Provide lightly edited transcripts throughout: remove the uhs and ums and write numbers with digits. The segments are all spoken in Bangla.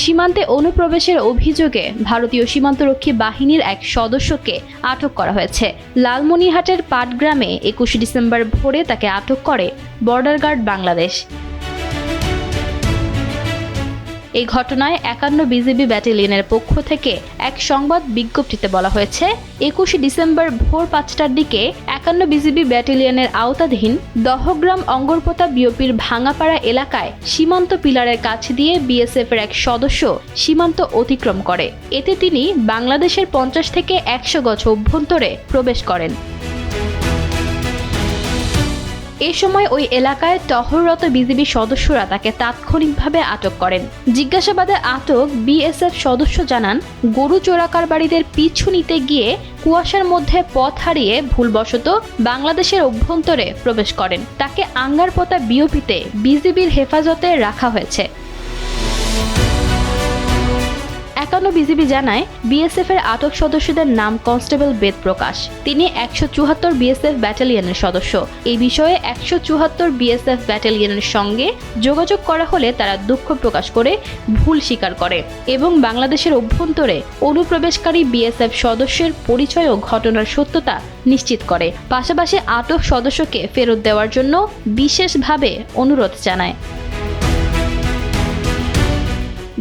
সীমান্তে অনুপ্রবেশের অভিযোগে ভারতীয় সীমান্তরক্ষী বাহিনীর এক সদস্যকে আটক করা হয়েছে। লালমনিরহাটের পাটগ্রামে 21 ডিসেম্বর ভোরে তাকে আটক করে বর্ডার গার্ড বাংলাদেশ। এই ঘটনায় 51 বিজিবি ব্যাটালিয়নের পক্ষ থেকে এক সংবাদ বিজ্ঞপ্তিতে বলা হয়েছে, 21 ডিসেম্বর ভোর 5টার দিকে 51 বিজিবি ব্যাটালিয়নের আওতাধীন দহগ্রাম অঙ্গরপোতা বিওপির ভাঙাপাড়া এলাকায় সীমান্ত পিলারের কাছ দিয়ে বিএসএফের এক সদস্য সীমান্ত অতিক্রম করে। এতে তিনি বাংলাদেশের 50 থেকে 100 গজ অভ্যন্তরে প্রবেশ করেন। এ সময় ওই এলাকায় টহলরত বিজিবি সদস্যরা তাকে তাৎক্ষণিকভাবে আটক করেন। জিজ্ঞাসাবাদে আটক বিএসএফ সদস্য জানান, গরু চোরাকারবারিদের পিছু নিতে গিয়ে কুয়াশার মধ্যে পথ হারিয়ে ভুলবশত বাংলাদেশের অভ্যন্তরে প্রবেশ করেন। তাকে আঙ্গারপোতা বিওপিতে বিজিবির হেফাজতে রাখা হয়েছে। 51 বিজিবি জানায়, বিএসএফ এর আটক সদস্যদের নাম কনস্টেবল বেদ প্রকাশ। তিনি 174 বিএসএফ ব্যাটালিয়নের সদস্য। এই বিষয়ে 174 বিএসএফ ব্যাটালিয়নের সঙ্গে যোগাযোগ করা হলে তারা দুঃখ প্রকাশ করে ভুল স্বীকার করে এবং বাংলাদেশের অভ্যন্তরে অনুপ্রবেশকারী বিএসএফ সদস্যের পরিচয় ও ঘটনার সত্যতা নিশ্চিত করে। পাশাপাশি আটক সদস্যকে ফেরত দেওয়ার জন্য বিশেষভাবে অনুরোধ জানায়।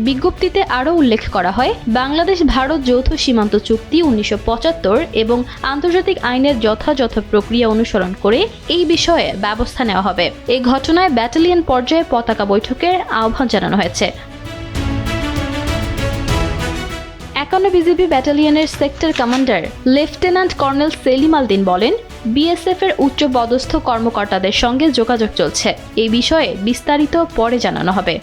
বিজ্ঞপ্তিতে আরও উল্লেখ করা হয়, বাংলাদেশ ভারত যৌথ সীমান্ত চুক্তি 1975 এবং আন্তর্জাতিক আইনের যথাযথ প্রক্রিয়া অনুসরণ করে এই বিষয়ে ব্যবস্থা নেওয়া হবে। এই ঘটনায় ব্যাটালিয়ন পর্যায়ে পতাকা বৈঠকের আহ্বান জানানো হয়েছে। 51 বিজিবি ব্যাটালিয়নের sector commander lieutenant colonel Selim Aldin বলেন, বিএসএফ এর উচ্চপদস্থ কর্মকর্তাদের সঙ্গে যোগাযোগ চলছে। এই বিষয়ে বিস্তারিত পরে জানানো হবে।